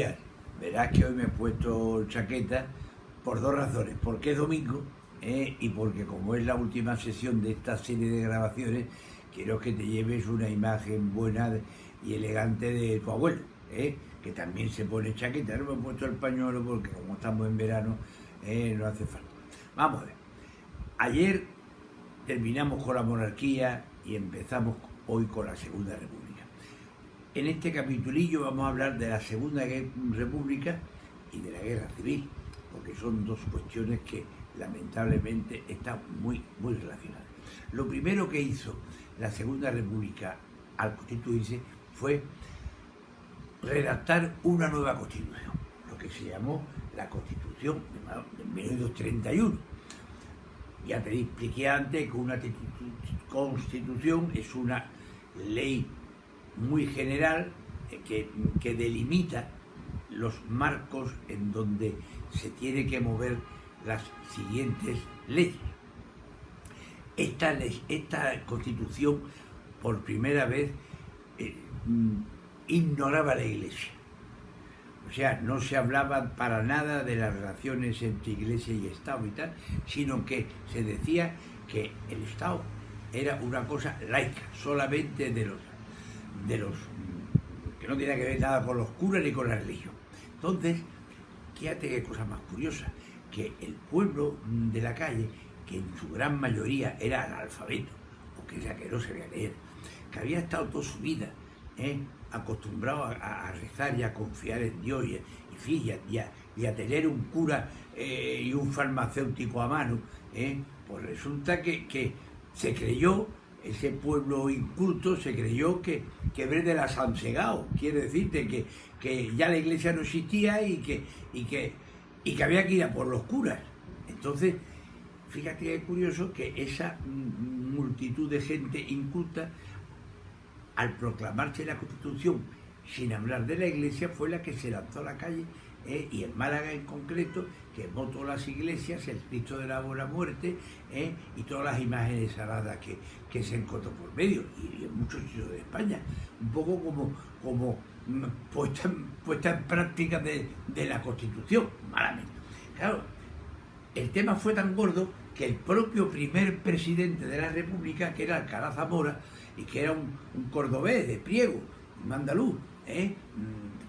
días. Verás que hoy me he puesto chaqueta por dos razones. Porque es domingo y porque como es la última sesión de esta serie de grabaciones, quiero que te lleves una imagen buena y elegante de tu abuelo, que también se pone chaqueta. No me he puesto el pañuelo porque como estamos en verano, no hace falta. Vamos a ver. Ayer terminamos con la monarquía y empezamos hoy con la Segunda República. En este capitulillo vamos a hablar de la Segunda República y de la Guerra Civil, porque son dos cuestiones que lamentablemente están muy relacionadas. Lo primero que hizo la Segunda República al constituirse fue redactar una nueva constitución, lo que se llamó la Constitución de 1931. Ya te expliqué antes que una constitución es una ley muy general que delimita los marcos en donde se tiene que mover las siguientes leyes. Esta constitución por primera vez ignoraba la Iglesia. O sea, no se hablaba para nada de las relaciones entre Iglesia y Estado y tal, sino que se decía que el Estado era una cosa laica, solamente de los que no tenía que ver nada con los curas ni con la religión. Entonces, fíjate qué cosa más curiosa, que el pueblo de la calle, que en su gran mayoría era analfabeto, o que no sabía leer, que había estado toda su vida acostumbrado a rezar y a confiar en Dios y a tener un cura y un farmacéutico a mano, pues resulta que se creyó, ese pueblo inculto se creyó que Brede la han cegado. Quiere decirte que ya la Iglesia no existía y que había que ir a por los curas. Entonces, fíjate que es curioso que esa multitud de gente inculta, al proclamarse la Constitución sin hablar de la Iglesia, fue la que se lanzó a la calle, y en Málaga en concreto, quemó todas las iglesias, el Cristo de la Buena Muerte, y todas las imágenes sagradas que se encontró por medio, y en muchos sitios de España, un poco como puesta en práctica de la Constitución, malamente. Claro, el tema fue tan gordo que el propio primer presidente de la República, que era Alcalá Zamora, y que era un cordobés de Priego, un andaluz,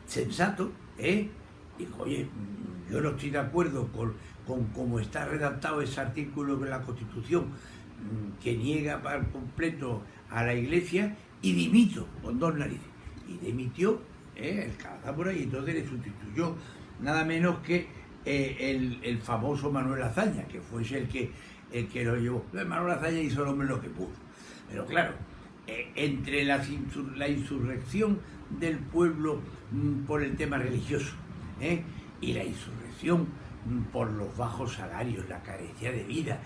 sensato, dijo, oye, yo no estoy de acuerdo con cómo está redactado ese artículo de la Constitución que niega por completo a la Iglesia, y dimito con dos narices. Y dimitió el Zamora, y entonces le sustituyó nada menos que el famoso Manuel Azaña, que fue el que lo llevó. Manuel Azaña hizo el hombre lo que pudo. Pero claro, entre la insurrección del pueblo por el tema religioso y la insurrección por los bajos salarios, la carencia de vida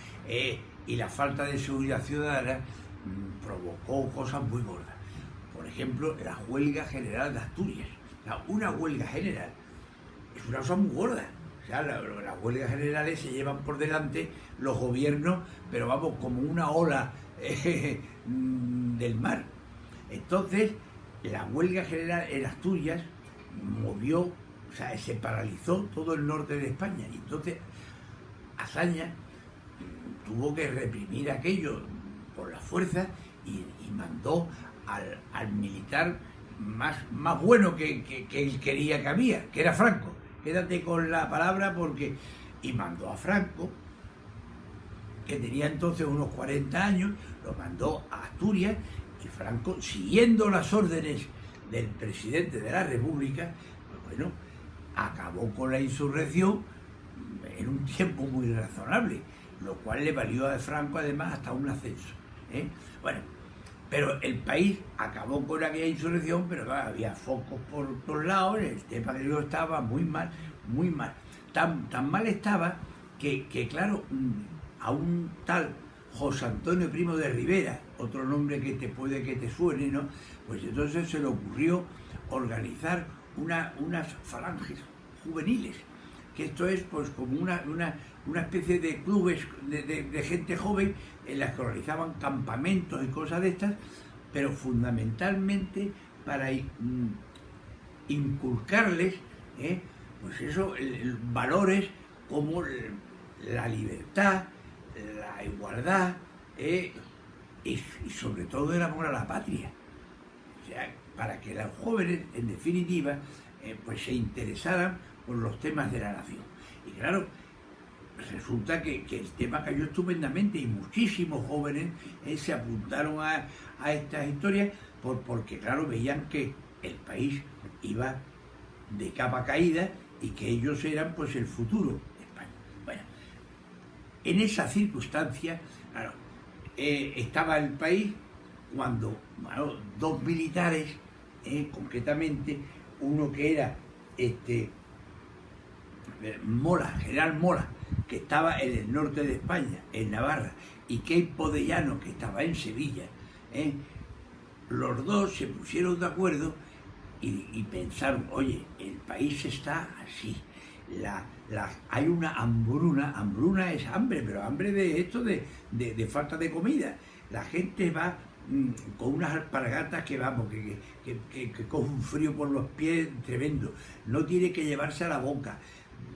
y la falta de seguridad ciudadana, provocó cosas muy gordas. Por ejemplo, la huelga general de Asturias. O sea, una huelga general es una cosa muy gorda. O sea, las huelgas generales se llevan por delante los gobiernos, pero vamos, como una ola del mar. Entonces, la huelga general en Asturias movió, o sea, se paralizó todo el norte de España. Y entonces Azaña tuvo que reprimir aquello por la fuerza y mandó al militar más bueno que él quería que había, que era Franco. Quédate con la palabra y mandó a Franco, que tenía entonces unos 40 años, lo mandó a Asturias, y Franco, siguiendo las órdenes del presidente de la República, pues bueno, acabó con la insurrección en un tiempo muy razonable, lo cual le valió a Franco además hasta un ascenso. Bueno, pero el país acabó con aquella insurrección, pero claro, había focos por todos lados, el tema que yo estaba muy mal, muy mal. Tan mal estaba que claro, a un tal José Antonio Primo de Rivera, otro nombre que puede que te suene, ¿no? Pues entonces se le ocurrió organizar unas falanges juveniles, que esto es pues como una especie de clubes de gente joven en las que organizaban campamentos y cosas de estas, pero fundamentalmente para inculcarles ¿eh? Pues eso, valores como la libertad, la igualdad, y sobre todo el amor a la patria. O sea, para que los jóvenes, en definitiva, pues se interesaran por los temas de la nación. Y claro, resulta que el tema cayó estupendamente y muchísimos jóvenes se apuntaron a estas historias porque, claro, veían que el país iba de capa caída y que ellos eran pues el futuro de España. Bueno, en esa circunstancia, claro, estaba el país cuando, bueno, dos militares, concretamente, uno que era Mola, General Mola, que estaba en el norte de España, en Navarra, y Queipo de Llano, que estaba en Sevilla, los dos se pusieron de acuerdo y pensaron, oye, el país está así, hay una hambruna es hambre, pero hambre de esto, de falta de comida. La gente va con unas alpargatas que vamos, que coge un frío por los pies tremendo, no tiene que llevarse a la boca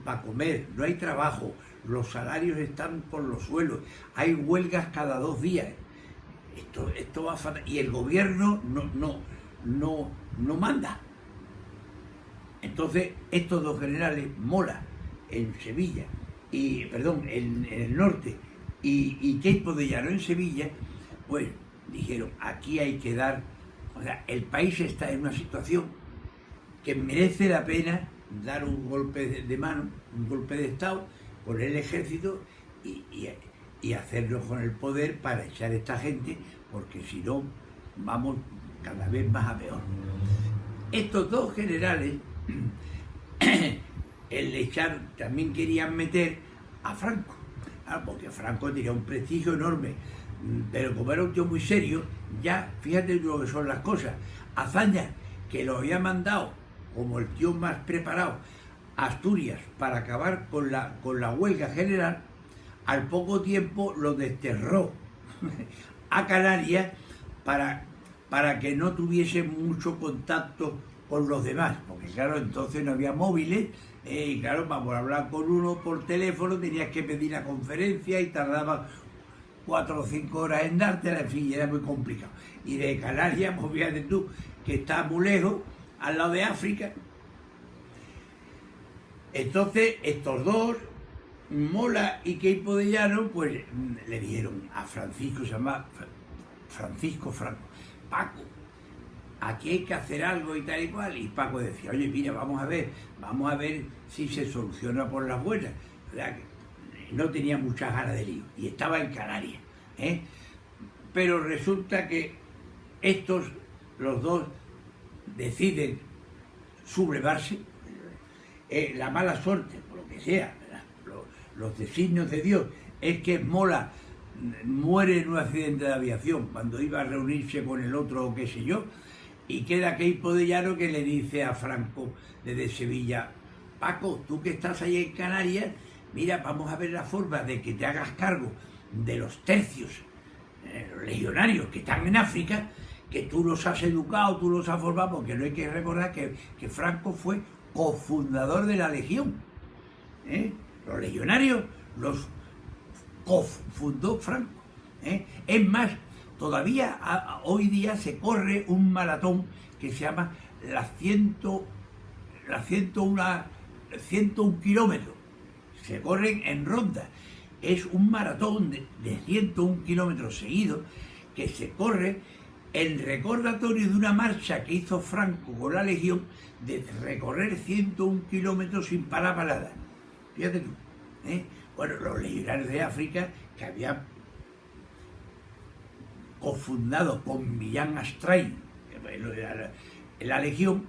para comer, no hay trabajo, los salarios están por los suelos, hay huelgas cada 2 días. Esto va fatal, y el gobierno no manda. Entonces, estos dos generales, Mola en Sevilla, en el norte, y Queipo de Llano en Sevilla, pues dijeron, aquí hay que dar, o sea, el país está en una situación que merece la pena dar un golpe de mano, un golpe de Estado, poner el ejército y hacerlo con el poder para echar a esta gente, porque si no, vamos cada vez más a peor. Estos dos generales, el echar, también querían meter a Franco, porque Franco tenía un prestigio enorme, pero como era un tío muy serio, ya fíjate lo que son las cosas. Azaña, que lo había mandado como el tío más preparado a Asturias para acabar con la huelga general, al poco tiempo lo desterró a Canarias para que no tuviese mucho contacto con los demás, porque claro, entonces no había móviles, y claro, para hablar con uno por teléfono tenías que pedir la conferencia y tardaba 4 o 5 horas en dártela, en fin, era muy complicado. Y de Canarias, pues fíjate tú, que está muy lejos, al lado de África. Entonces, estos dos, Mola y Queipo de Llano, pues le dijeron a Francisco, se llama Francisco Franco, Paco, aquí hay que hacer algo y tal y cual. Y Paco decía, oye, mira, vamos a ver si se soluciona por las buenas. ¿Verdad? No tenía muchas ganas de lío y estaba en Canarias, pero resulta que los dos deciden sublevarse. La mala suerte, por lo que sea, los designios de Dios, es que Mola muere en un accidente de aviación cuando iba a reunirse con el otro o qué sé yo, y queda Queipo de Llano que le dice a Franco desde Sevilla, Paco, tú que estás ahí en Canarias, mira, vamos a ver la forma de que te hagas cargo de los tercios, los legionarios que están en África, que tú los has educado, tú los has formado, porque no hay que recordar que Franco fue cofundador de la Legión. Los legionarios los cofundó Franco. Es más, todavía hoy día se corre un maratón que se llama las 101 kilómetros. Se corren en ronda. Es un maratón de 101 kilómetros seguidos que se corre en recordatorio de una marcha que hizo Franco con la Legión de recorrer 101 kilómetros sin parar para nada. Fíjate tú. Bueno, los legionarios de África que habían cofundado con Millán Astray la Legión,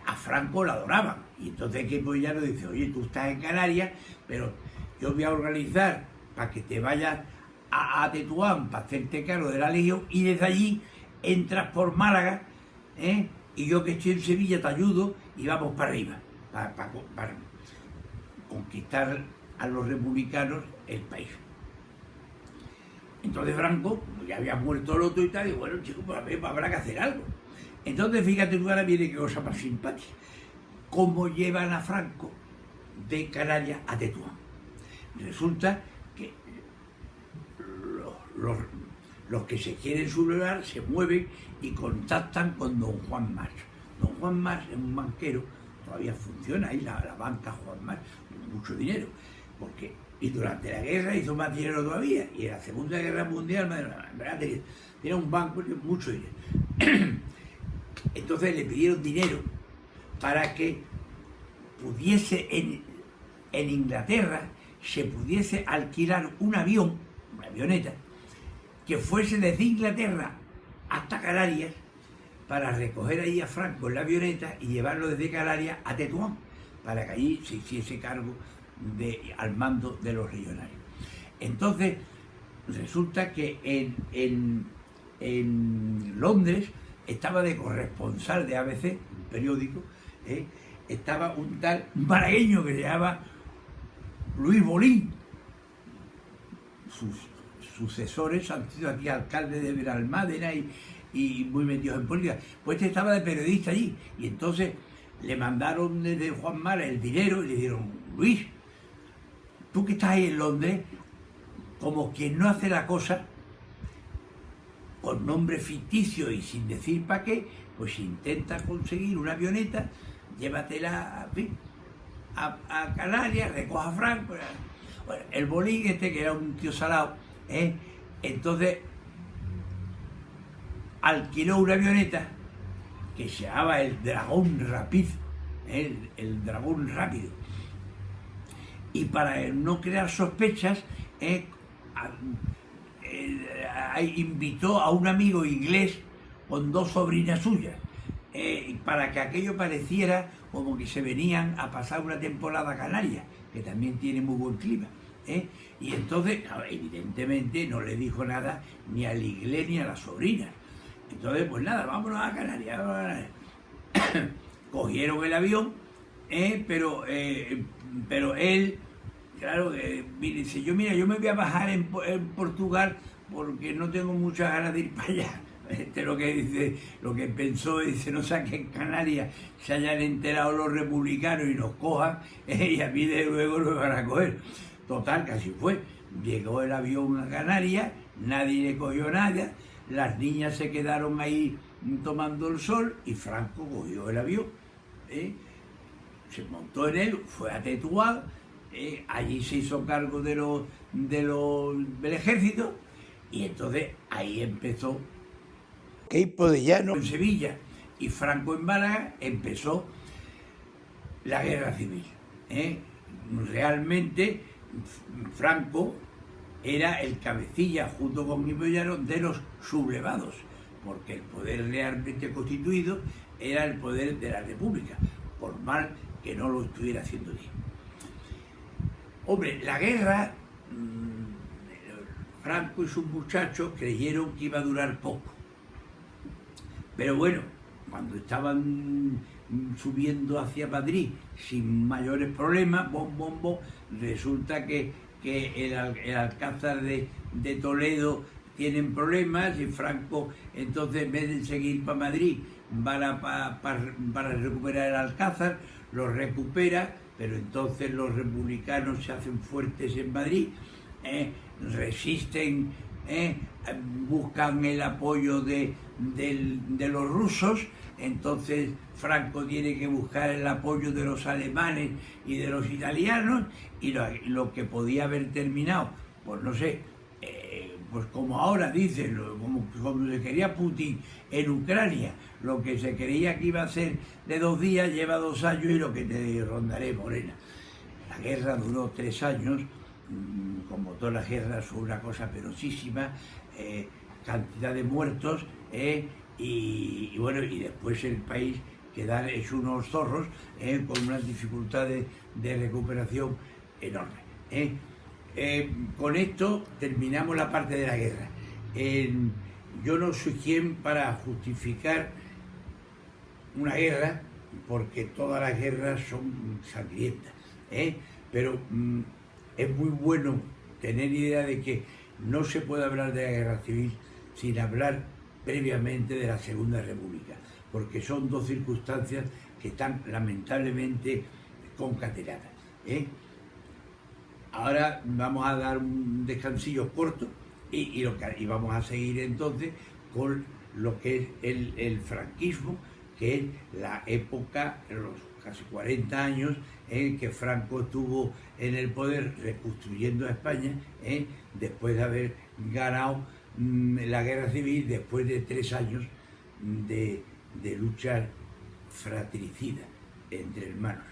a Franco la adoraban. Y entonces Queipo de Llano dice, oye, tú estás en Canarias, pero yo voy a organizar para que te vayas a Tetuán para hacerte cargo de la Legión y desde allí entras por Málaga, y yo que estoy en Sevilla te ayudo y vamos para arriba, para conquistar a los republicanos el país. Entonces Franco, ya había muerto el otro y tal, y bueno, chicos, pues habrá que hacer algo. Entonces fíjate tú, ahora viene qué cosa más simpática. cómo llevan a Franco de Canarias a Tetuán. Resulta que los que se quieren sublevar se mueven y contactan con don Juan Mas. Don Juan Mas es un banquero, todavía funciona ahí la banca Juan Mas, con mucho dinero, y durante la guerra hizo más dinero todavía, y en la Segunda Guerra Mundial tenía un banco de mucho dinero. Entonces le pidieron dinero para que pudiese en Inglaterra se pudiese alquilar un avión, una avioneta, que fuese desde Inglaterra hasta Canarias para recoger ahí a Franco en la avioneta y llevarlo desde Canarias a Tetuán, para que allí se hiciese cargo al mando de los legionarios. Entonces, resulta que en Londres estaba de corresponsal de ABC, un periódico, estaba un malagueño que se llamaba Luis Bolín. Sus sucesores han sido aquí alcaldes de Benalmádena y muy metidos en política. Pues este estaba de periodista allí, y entonces le mandaron desde Juan Mar el dinero y le dijeron: Luis, tú que estás ahí en Londres, como quien no hace la cosa, con nombre ficticio y sin decir para qué, pues intenta conseguir una avioneta, llévatela a Canarias, recoja a Franco. Bueno, el Bolín que era un tío salado, entonces alquiló una avioneta que se llamaba el Dragón Rápido, el Dragón Rápido. Y para no crear sospechas, invitó a un amigo inglés con dos sobrinas suyas, para que aquello pareciera como que se venían a pasar una temporada a Canarias, que también tiene muy buen clima. Y entonces, evidentemente, no le dijo nada ni al inglés ni a la sobrina. Entonces, pues nada, vámonos a Canarias. Cogieron el avión, pero él, claro, dice: yo me voy a bajar en Portugal porque no tengo muchas ganas de ir para allá. Lo que dice, lo que pensó, dice: no sea que en Canarias se hayan enterado los republicanos y nos cojan, y a mí de luego nos van a coger. Total, que así fue. Llegó el avión a Canarias, nadie le cogió nada, las niñas se quedaron ahí tomando el sol y Franco cogió el avión, se montó en él, fue a Tetuán, allí se hizo cargo del ejército, y entonces ahí empezó Queipo de Llano en Sevilla y Franco en Málaga. Empezó la guerra civil. Realmente Franco era el cabecilla, junto con Queipo de Llano, de los sublevados, porque el poder realmente constituido era el poder de la República, por mal que no lo estuviera haciendo bien. Hombre, la guerra, Franco y sus muchachos creyeron que iba a durar poco. Pero bueno, cuando estaban subiendo hacia Madrid sin mayores problemas, resulta que el Alcázar de Toledo tienen problemas, y Franco, entonces, en vez de seguir para Madrid, para recuperar el Alcázar, lo recupera, pero entonces los republicanos se hacen fuertes en Madrid, resisten, buscan el apoyo de los rusos. Entonces Franco tiene que buscar el apoyo de los alemanes y de los italianos, y lo que podía haber terminado, pues no sé, pues como ahora dicen, como se quería Putin en Ucrania, lo que se creía que iba a ser de 2 días, lleva 2 años, y lo que te rondaré, Morena. La guerra duró 3 años, como todas las guerras, fue una cosa penosísima, cantidad de muertos, y bueno, y después el país quedar hecho unos zorros, con unas dificultades de recuperación enormes. Con esto terminamos la parte de la guerra. Yo no soy quien para justificar una guerra, porque todas las guerras son sangrientas, pero es muy bueno tener idea de que no se puede hablar de la guerra civil sin hablar previamente de la Segunda República, porque son dos circunstancias que están lamentablemente concatenadas, ¿eh? Ahora vamos a dar un descansillo corto y vamos a seguir entonces con lo que es el franquismo, que es la época, los casi 40 años en que Franco estuvo en el poder reconstruyendo a España, después de haber ganado la guerra civil, después de 3 años de lucha fratricida entre hermanos.